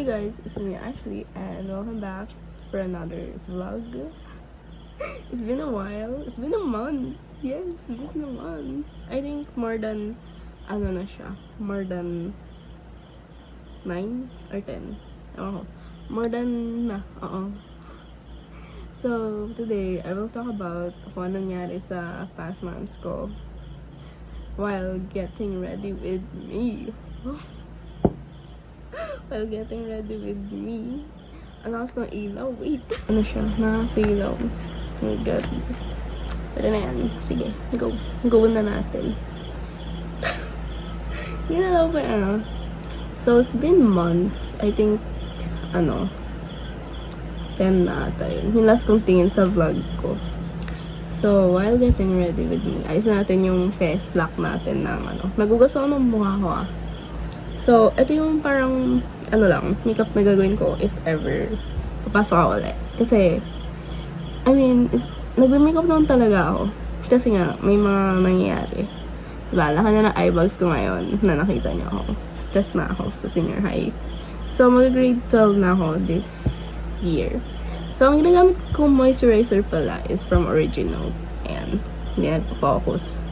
guys, it's me Ashley and welcome back for another vlog. It's been a while. It's been a month. Yes, it's been a month. I think more than, more than 9 or 10. Oh, more than oo. So, today, I will talk about kung anong nangyari sa past months ko while getting ready with me. While getting ready with me. Ang lakas ng ilaw. Wait. Ano siya? Nakasilaw. Oh my God. Pwede na yan. Sige. Go. Go na natin. Hindi na lang pa So, it's been months. I think, 10 na ata yun. Yung last kong tingin sa vlog ko. So, while getting ready with me, ayos natin yung face lock natin ng Nagugas ako ng mukha ko So, ito yung parang, makeup na gagawin ko if ever papasok ako ulit. Kasi, nagme-makeup naman talaga ako. Kasi nga, may mga nangyayari. Diba, laki na ng eyebags ko ngayon na nakita niyo ako. Stress na ako sa senior high. So, mag-grade 12 na ako this year. So, ang ginagamit kong moisturizer pala is from Original. Ayan, hindi nagpo-focus.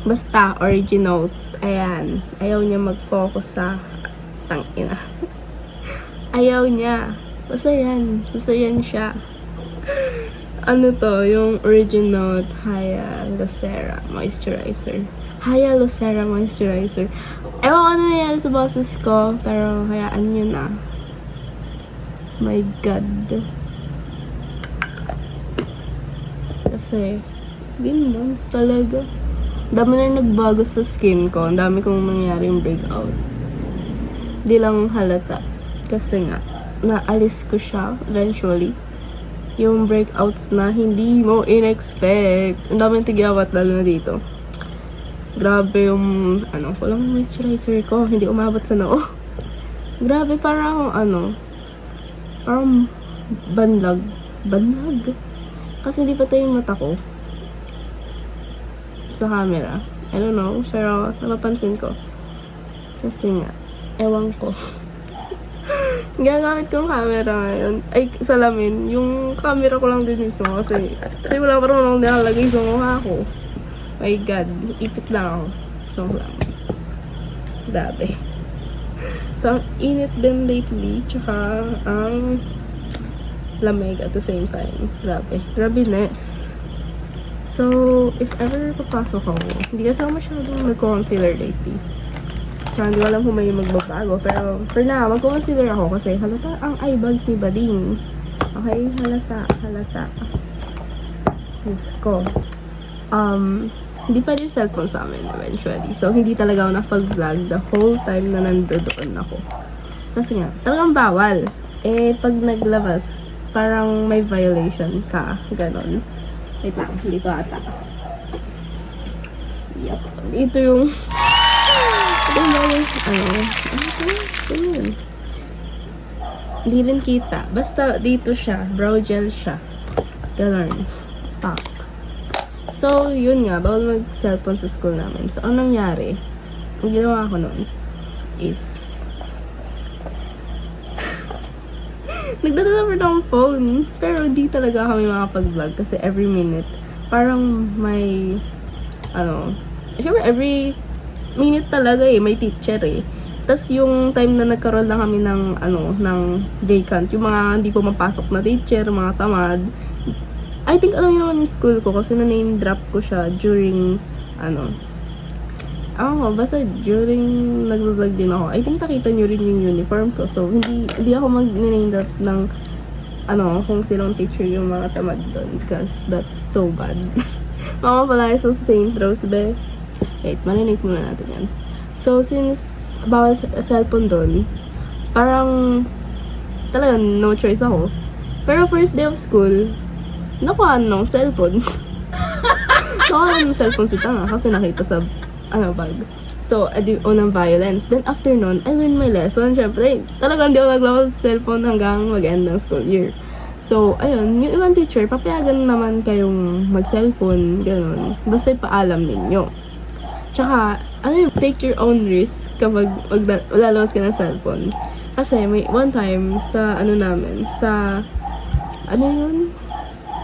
Basta, Original. Ayan, ayaw niya mag-focus sa tangina. Ayaw niya. Basta yan siya. Yung Original Hyalocera Moisturizer. Hyalocera Moisturizer. Ewan ko ano nangyari sa boses ko, pero hayaan nyo na. My God. Kasi, it's been months talaga. Dami na nagbago sa skin ko. Ang dami kong nangyaring breakout. Di lang halata. Kasi nga, naalis ko siya eventually. Yung breakouts na hindi mo in-expect. Ang daming tigyawat lalo na dito. Grabe yung, kulang moisturizer ko. Hindi umabot sa noo. Grabe, parang, parang banlag. Banlag. Kasi hindi patay yung mata ko sa camera. I don't know, pero napapansin ko. Kasi nga, ewan ko. Gagamit kong camera ngayon. Ay, salamin. Yung camera ko lang din mismo kasi wala pa rin akong nilalagay sa mukha ko. My God, ipit lang ako. So lang. Grabe. So, ang init din lately. Tsaka, ang lamig at the same time. Grabe. Grabiness. So, if ever papasok ako, hindi kasi ako masyadong nag-concealer lately. Tsaka hindi ko alam kung may magbabago. Pero, for now, mag-concealer ako kasi halata ang eyebags ni Bading. Okay? Halata. Diyos ko. Hindi pa din cellphone sa amin eventually. So, hindi talaga ako nakapag-vlog the whole time na nandoon ako. Kasi nga, talagang bawal. Pag naglabas, parang may violation ka. Ganon. Wait lang, dito ata. Yup. Dito yung... Hindi rin kita. Basta dito siya. Brow gel siya. Ganon. Pak. So, yun nga. Bawal mag-cellphone sa school namin. So, ang nangyari, ang ginawa ko noon is nagdadala pa ng phone. Pero di talaga kami makapag-vlog kasi every minute, parang may, syempre every minute talaga may teacher Tapos yung time na nagkaroon lang kami ng, ng vacant, yung mga hindi po mapasok na teacher, mga tamad. I think alam niyo naman yung school ko kasi na-name drop ko siya during, basta during nag-vlog din ako. I think nakita nyo rin yung uniform ko. So, hindi ako mag-name drop ng kung silang teacher yung mga tamad doon. Because that's so bad. Mama pala sa St. Rose, be. Wait, marinig muna natin yan. So, since bawal cellphone doon, parang talagang no choice ako. Pero first day of school, nakuha ng cellphone. Nakuha ng cellphone si Tanga kasi nakita sa bag. So, unang violence. Then, after nun, I learned my lesson. Siyempre, talagang hindi ako naglabas sa cellphone hanggang mag-end ng school year. So, ayun, yung ibang teacher, papayagan naman kayong mag-cellphone, gano'n. Basta ipaalam ninyo. Tsaka, take your own risk kapag lalabas ka ng cellphone. Kasi may one time sa ano namin, sa ano yun?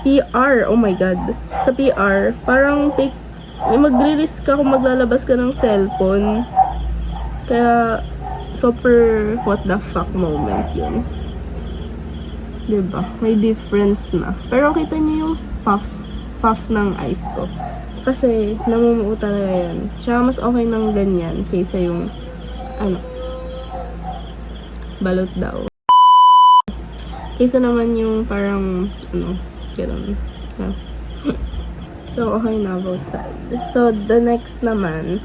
PR, oh my god. Sa PR, parang magre-risk ka kung maglalabas ka ng cellphone. Kaya, super what the fuck moment yun. Diba? May difference na. Pero kita niyo yung puff ng ice ko. Kasi, namumuo talaga yan. Tsaka mas okay ng ganyan kaysa yung, ano, balot daw. Kaysa naman yung parang, ano, gano'n. Yeah. So, okay na both side. So, the next naman,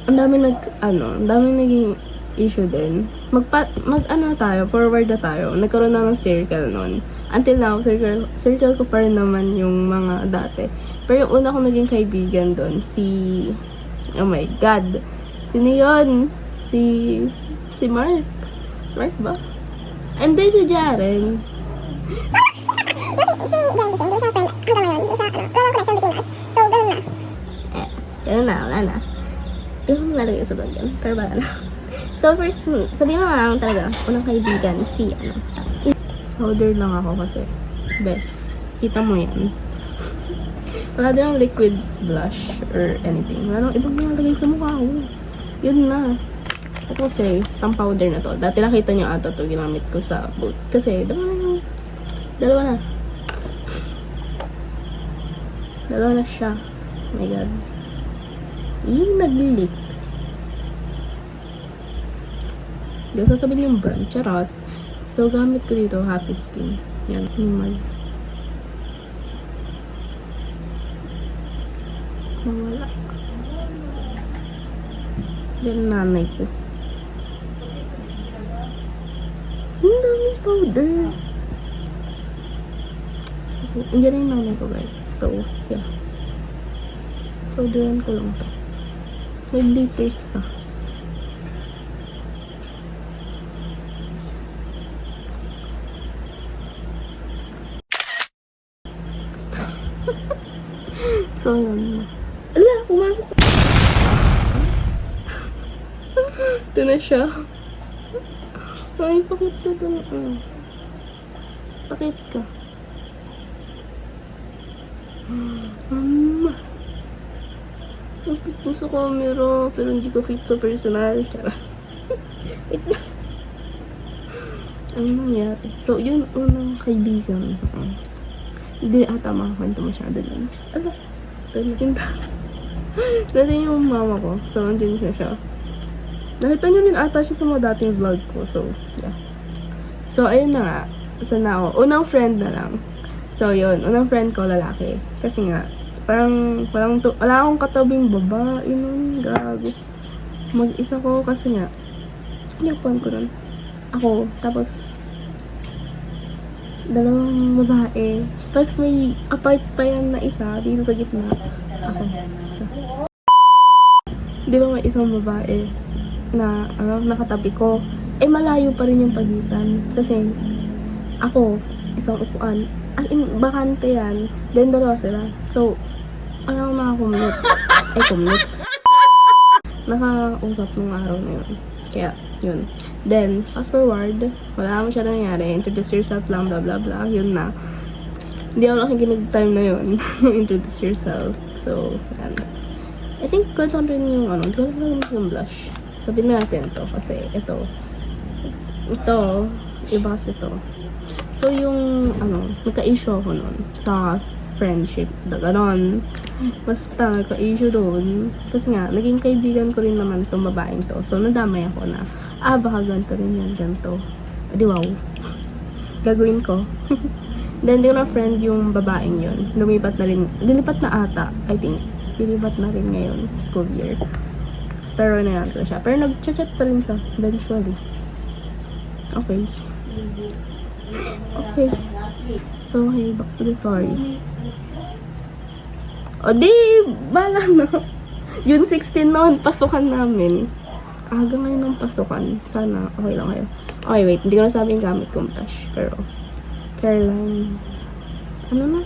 ang dami naging issue din. Mag-ano tayo, forward na tayo. Nagkaroon na ng circle nun. Until now, circle ko pa rin naman yung mga dati. Pero yung una kong naging kaibigan doon, oh my God, sino yun? Si Mark. Si Mark ba? And then si Jaren. Ganun na, wala na. Hindi ko malalagay sa vlog yan, pero wala na. So first, sabihin mo lang talaga, unang kaibigan, powder lang ako kasi, best. Kita mo yan. Wala din ng liquid blush or anything. Wala nang ibang malalagay sa mukha ko. Yun na. Ito kasi, pang powder na to. Dati nakita nyo ata to, ginamit ko sa boot. Kasi, dalawa na. Dalawa na siya. Oh my God. Yung nag-leak. Hindi ko sasabihin yung brand. Charot. So, gamit ko dito, Happy Skin. Yan, minimal. Nawala. Yan nanay ko. Ang daming powder. Andiyan na yung nanay ko, guys. So, yeah. Powderan ko lang to. May glitters pa. So, yun. Ala, pumasok. Ito na siya. Ay, pakit ka dun. Pakit ka. Ang fit mo sa camera, pero hindi ko fit sa personal. Tara. Wait na. Ano nangyari? So, yun, unang kaibigan. Hindi ata makakwento masyado lang. Ala, ito nakinta. Dati yung mama ko. So, andun siya. Nakita nyo rin ata siya sa mga dating vlog ko. So, yeah. So, ayun na nga. Saan na ako? Unang friend na lang. So, yun. Unang friend ko, lalaki. Kasi nga, parang, wala akong katabing babae nun. Gago. Mag-isa ko kasi nga, niyapuan ko nun. Ako, tapos, dalawang babae. Tapos may apart pa yan na isa, dito sa gitna. Ako, isa. Di ba may isang babae na nakatabi ko? Eh, malayo pa rin yung pagitan. Kasi, ako, isang upuan. As in, bakante yan. Then, dalawa sila. So, alam ko nakakumute. Ay, kumute. Nakausap nung araw na yun. Kaya, yun. Then, fast forward, wala masyadong nangyari. Introduce yourself lang, blah, blah, blah. Yun na. Hindi ako nakikinig time na yun. Introduce yourself. So, yan. I think, kwento rin yung, hindi ko lang yung blush. Sabihin natin ito, kasi ito, iba kasi ito. So, yung, nagka-issue ako nun sa friendship. Ganon. Basta, nagka-issue doon. Kasi nga, naging kaibigan ko rin naman itong babaeng to. So, nadamay ako na, baka ganito rin yan, ganito. Di wow. Gagawin ko. Then, di ko na friend yung babaeng yun. Lumipat na ata, I think. Lilipat na rin ngayon, school year. Pero na ko siya. Pero nag-chat pa rin siya, eventually. Okay. Okay. So, okay, back to the story. O di, bala na. June 16 noon, pasukan namin. Aga ngayon ng pasukan. Sana, okay lang kayo. Okay, wait. Hindi ko na sabi yung gamit kong blush. Pero, Caroline. Ano na?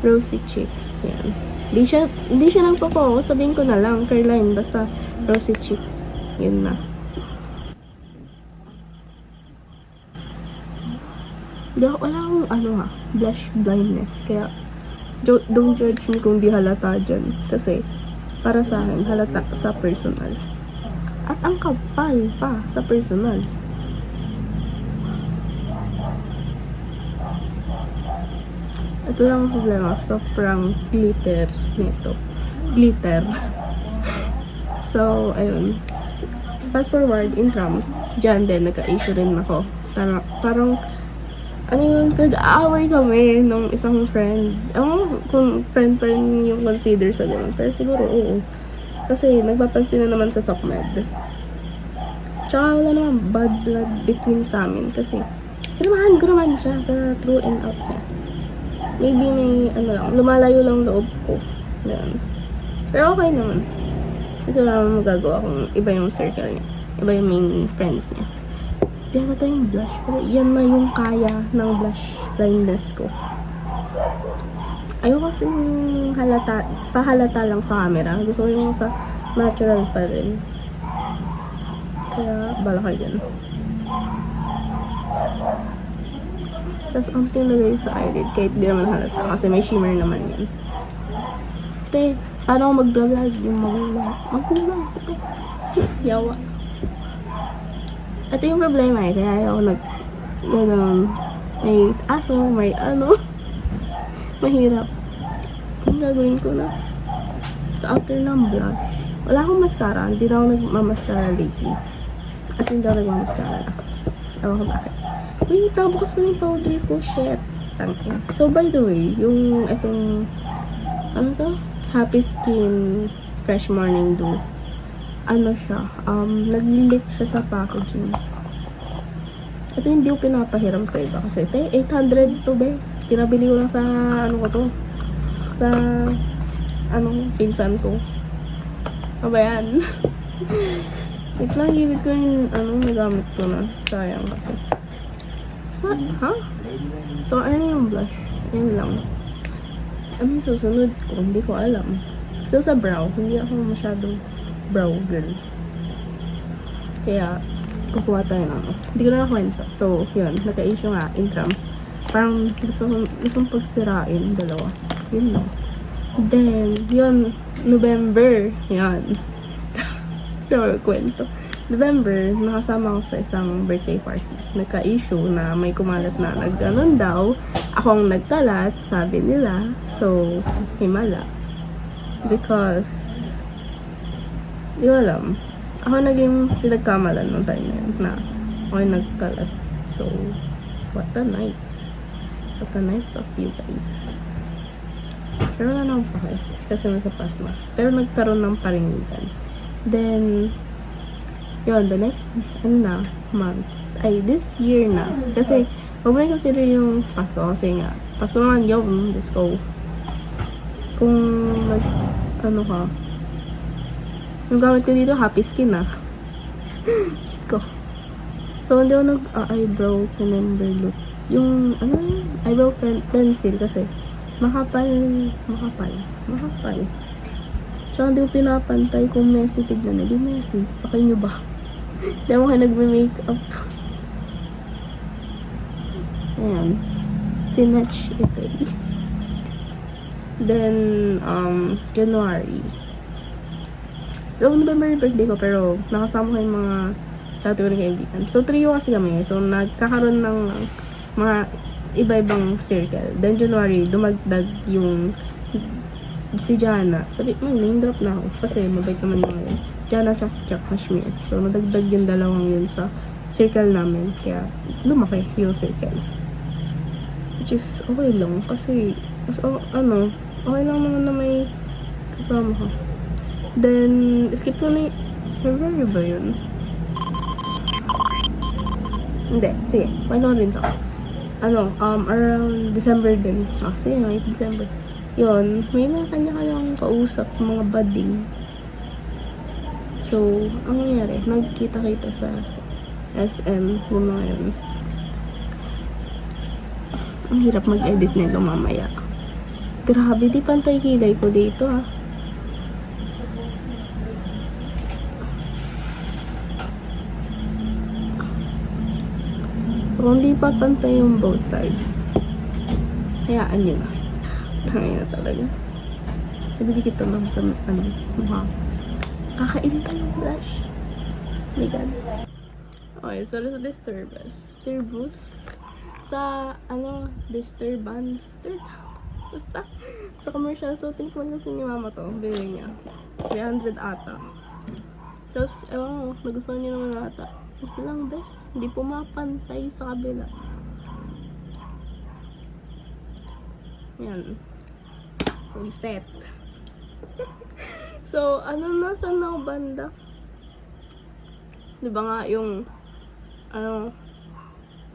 Rosy Cheeks. Yan. Hindi siya nagpo-focus. Sabihin ko na lang, Caroline. Basta, Rosy Cheeks. Yun na. Wala akong blush blindness. Kaya, don't judge me kung di halata dyan. Kasi, para sa akin, halata sa personal. At ang kapal pa sa personal. Ito lang ang problema. Sobrang glitter nito. Glitter. So, ayun. Fast forward, in trams, dyan din, nagka-issue rin ako. Parang, ano yun, nag-aaway kami nung isang friend. Ewan ko kung friend pa rin yung consider sa ganun. Pero siguro, oo. Kasi, nagpapansin na naman sa SOCMED. Tsaka, wala naman bad blood between sa amin. Kasi, sinamahan ko naman siya sa true and outs niya. Maybe may, lumalayo lang loob ko. Ganun. Pero okay naman. Kasi wala naman magagawa kung iba yung circle niya. Iba yung main friends niya. Di halata yung blush. Pero yan na yung kaya ng blush blindness ko. Ayoko kasi pahalata lang sa camera. Gusto ko yung sa natural pa rin. Kaya, bala kayo dyan. Tapos, ang tinagay sa eyelid, kahit di naman halata. Kasi may shimmer naman yan. Te, paano ako mag-vlog? Yung magulang. Ito. Yawa. Ito yung problema eh. Kaya ayaw ganun. May aso, may mahirap. Ang gagawin ko na. So, after ng blush, wala akong mascara. Hindi na ako nagmamaskara lately. As in, hindi ako nagmamaskara. Ewan ko bakit. Wait, nabukas ko yung powder ko. Shit. Tangin. So, by the way, yung itong Happy Skin Fresh Morning Dew. Siya, nag-leak siya sa packaging. Ito hindi ko pinapahiram sa iba kasi 800 to base. Pinabili ko lang sa sa pinsan ko. Ano ba yan? Wait lang, gilid ko yung nagamit ko na. Sayang kasi. So, yung blush? Ayun lang. Ano yung susunod ko? Hindi ko alam. So, sa brow, hindi ako masyadong brow girl. Kaya, kukuha tayo ng hindi ko na nakwento. So, yun. Naka-issue nga in trams. Parang gusto pagsirain. Dalawa. Yun lang. Then, yun. November. Yan. Kwento. November, nakasama ako sa isang birthday party. Nagka-issue na may kumalat na nagganon daw. Ako ang nagkalat, sabi nila. So, himala. Because, di ko alam. Ako naging pinagkamalan nung time na yun na ako yung nagkalat. So, what a nice of you guys. Pero wala na akong pake. Kasi nasa past na. Pero nagkaroon ng paringitan. Then, yun, the next, month. This year na. Kasi, huwag mo na consider yung Pasko. Kasi nga, Pasko naman yun, let's go. Kung, yung gamit ko dito, Happy Skin na. Diyos ko. So, hindi ako nag-eyebrow pencil look. Yung, eyebrow pencil kasi, makapal. Tsaka hindi ko pinapantay kung messy tignan. Hindi messy. Okay nyo ba? Hindi mo kayo nagme-makeup. Ayan. Sinatch ito eh. Then, January. So, November yung birthday ko, pero nakasama ko yung mga dati ko rin kaibigan. So, trio kasi kami. So, nagkakaroon ng mga iba-ibang circle. Then, January, dumagdag yung si Jana. Sabi, name drop na ako. Kasi, mabait naman yung yun. Jana siya si Chuck Kashmir. So, nadagdag yung dalawang yun sa circle namin. Kaya, lumaki yung circle. Which is, okay lang. Kasi, okay lang naman na may kasama ka. Then, skip ko na February ba yun? Hindi. Sige. Wala rin to. Around December din. Sige, may December. Yun. May mga kanya-kanyang kausap, mga budding. So, ang nangyari, nagkita-kita sa SM, yung mga yun. Ang hirap mag-edit nito mamaya. Grabe, di pantay kilay ko dito ha. So, kung di pa pantay yung both side, hayaan nyo na. Tangay na talaga. Sabi di kita lang sa mukha. Kakainin ka ng blush. Oh my God. Okay, so sa disturbance. Sa, disturbance. Basta. Sa commercial, so tinikman kasi ni mama to. Bili niya. 300 ata. Tapos, ewan mo, nagustuhan niya naman ata. Ito lang, best. Hindi pumapantay sa kabila. Yan. Reset. So, saan ako banda? Diba nga yung,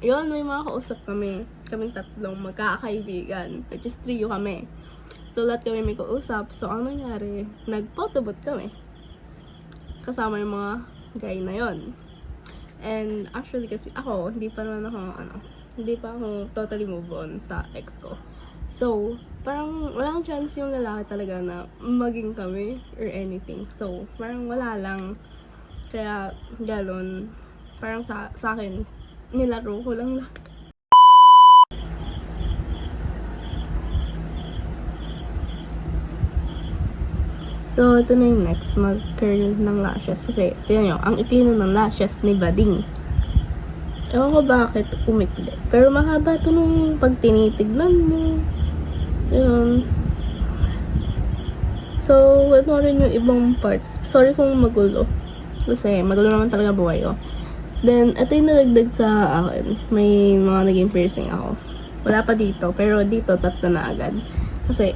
yun, may mga kausap kami. Kaming tatlong magkakaibigan. Which is trio kami. So, lahat kami may kausap. So, ang nangyari, nag-photobooth kami. Kasama yung mga guy na yon. And actually kasi ako, hindi pa ako totally move on sa ex ko. So, parang walang chance yung lalaki talaga na maging kami or anything. So, parang wala lang. Kaya, galon, parang sa akin, nilaro ko lang. So, ito na yung next. Mag-curl ng lashes. Kasi, tignan nyo, ang ikli ng lashes ni Bading. Ewan ko bakit umikli. Pero mahaba ito nung pag tinitignan mo. Yun. So, ito rin yung ibang parts. Sorry kung magulo. Kasi, magulo naman talaga buhay ko. Then, ito yung nalagdag sa akin. May mga naging piercing ako. Wala pa dito. Pero dito, tatlo na agad. Kasi,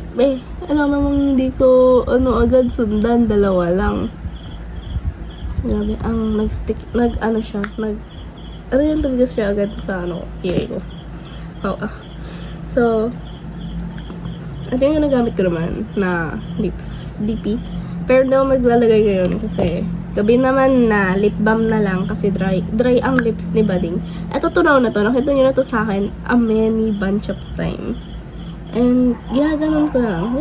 alam namang hindi ko, agad sundan, dalawa lang. Grabe, ang nag-stick, yung tubigas siya agad sa, kiyay ko. So, ito yung nagamit ko naman, na lips, DP. Pero hindi ako maglalagay ngayon kasi, gabi naman na, lip balm na lang kasi dry ang lips ni Bading. Ito tunaw na to, nakita nyo na to sa akin, a many bunch of time. And, ginaganon ko na lang.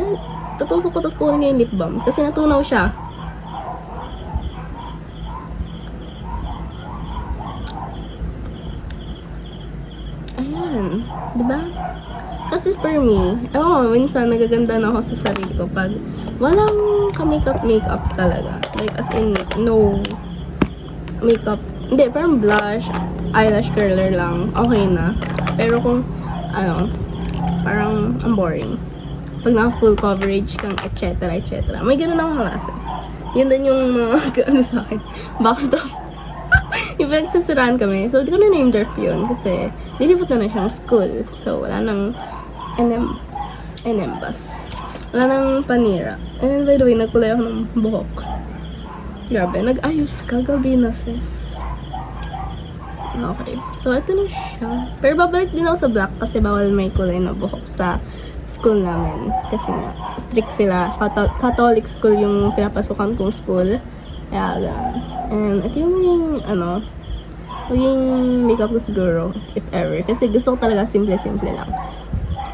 Tutusok ko, tapos kunin ko yung lip balm. Kasi natunaw siya. Ayan. Diba? Kasi for me, minsan nagaganda na ako sa sarili ko pag walang ka-makeup talaga. Like, as in, no makeup. Hindi, parang blush, eyelash curler lang. Okay na. Pero kung, parang ang boring. Pag naka-full coverage kang etc. May ganun akong klase. Yun din yung mga sa akin. Backstop. Yung pinagsasiraan kami. So, di ko na name drop yun kasi nilipot na siyang school. So, wala nang NMBus. Wala nang panira. And by the way, nagkulay ako ng buhok. Grabe, nag-ayos ka gabi na sis. Okay. So, ito na siya. Pero babalik din ako sa black kasi bawal may kulay na buhok sa school namin. Kasi nga, strict sila. Catholic school yung pinapasukan kong school. Kaya, ganun. And, ito yung maging makeup ko siguro, if ever. Kasi gusto ko talaga simple-simple lang.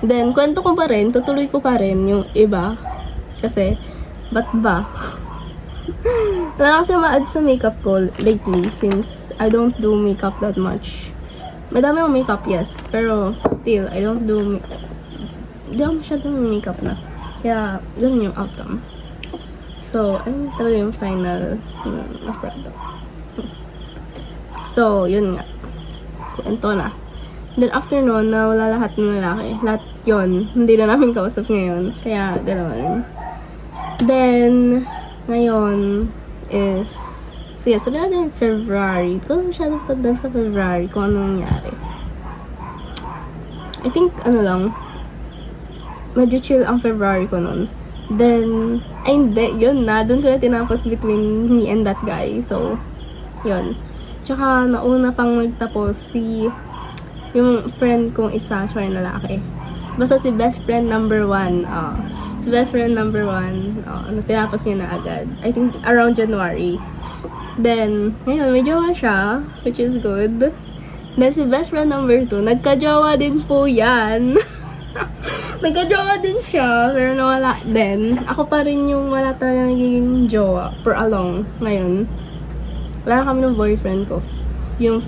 Then, kwento ko pa rin, tutuloy ko pa rin yung iba. Kasi, ba't ba? Wala kasi ma-add sa makeup ko lately since I don't do makeup that much. Madami akong makeup, yes. Pero still, I don't do hindi ako masyadong makeup na. Kaya, ganun yung outcome. So, ano talaga yung final na product. So, yun nga. Kwento na. Then after nun, nawala lahat ng lalaki. Lahat yun. Hindi na namin kausap ngayon. Kaya, gano'n. Then, ngayon is, sige, sabi natin February. Hindi ko masyadong tandaan sa February kung ano nangyari. I think, medyo chill ang February ko nun. Then, hindi, yun na. Doon ko na tinapos between me and that guy. So, yun. Tsaka, nauna pang magtapos yung friend kong isa, siya yung lalaki. Basta si best friend number 1. Si best friend number 1, tinapos niya na agad. I think around January. Then, ngayon, may jowa siya, which is good. Then, si best friend number 2, nagka-jowa din po yan. Nagka-jowa din siya, pero nawala din. Ako pa rin yung wala talaga nagiging jowa for a long ngayon. Wala kami ng boyfriend ko. Yung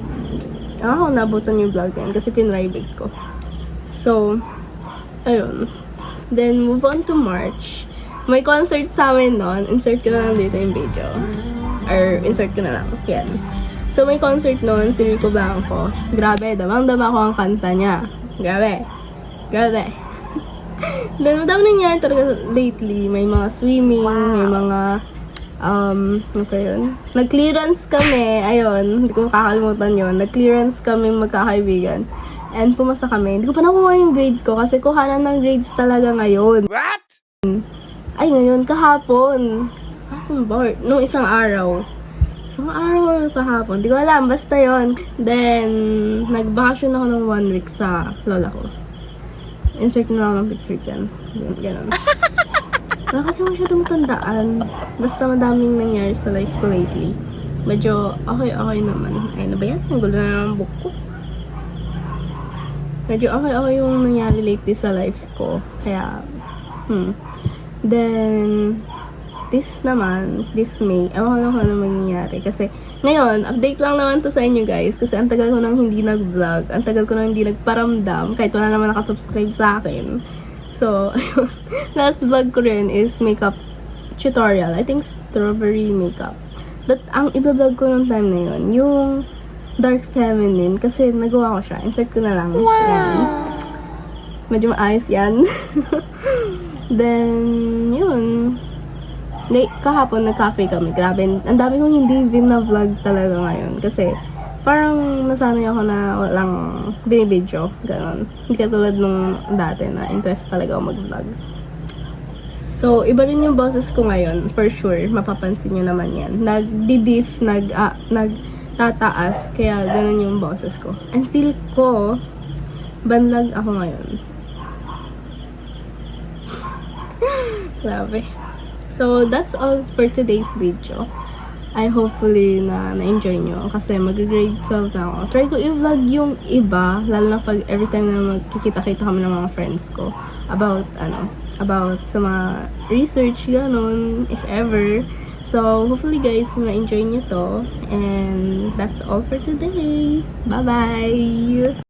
ako nabutan yung vlog na yun kasi pinrivate ko. So, ayun. Then, move on to March. May concert sa amin noon. Insert ko na lang dito yung video. Or, insert ko na lang. Yan. So, may concert noon, si Rico Blanco. Grabe, damang-dama ko ang kanta niya. Grabe. Grabe. Then, madami nangyari talaga lately. May mga swimming, may mga, ano pa yun? Nag-clearance kami, ayun, hindi ko makakalimutan yun. Nag-clearance kami magkakaibigan. And pumasa kami. Hindi ko pa nakuha yung grades ko kasi kuhanan ng grades talaga ngayon. What? Ay, ngayon, kahapon. Kahapon ba? Nung isang araw. Isang araw kahapon. Hindi ko alam, basta yon. Then, nag-vacation ako ng 1 week sa lola ko. Insert na lang ang picture dyan. Ganon. Wala kasi masyado matandaan. Basta madaming nangyari sa life ko lately. Medyo okay naman. Ay, na ba yan? Ang gulo na ng book ko. Medyo okay yung nangyari lately sa life ko. Kaya, Then, this May, ewan ko lang kung ano mangyayari. Kasi, ngayon, update lang naman to sa inyo guys. Kasi ang tagal ko nang hindi nag-vlog. Ang tagal ko nang hindi nagparamdam. Kahit wala naman nakasubscribe sa akin. So, ayun. Last vlog ko rin is makeup tutorial. I think strawberry makeup. Ang i-vlog ko nung time na yun, yung dark feminine. Kasi nagawa ko siya. Insert ko na lang. Wow! Ayan. Medyo maayos yan. Then, yun. Kahapon nag-cafe kami. Grabe. Ang dami kong hindi vlog talaga ngayon. Kasi, parang nasanay ako na walang binibidyo. Ganon. Hindi katulad nung dati na interest talaga ako mag-vlog. So, iba rin yung boses ko ngayon. For sure. Mapapansin nyo naman yan. Nag-diff, nagtataas. Kaya ganon yung boses ko. And feel ko, banlag ako ngayon. Grabe. So, that's all for today's video. I hopefully na-enjoy nyo kasi mag-grade 12 na ako. Try ko i-vlog yung iba, lalo na pag every time na magkikita-kita kami ng mga friends ko about sa mga research, ganon, if ever. So, hopefully guys, na-enjoy nyo to. And that's all for today. Bye-bye!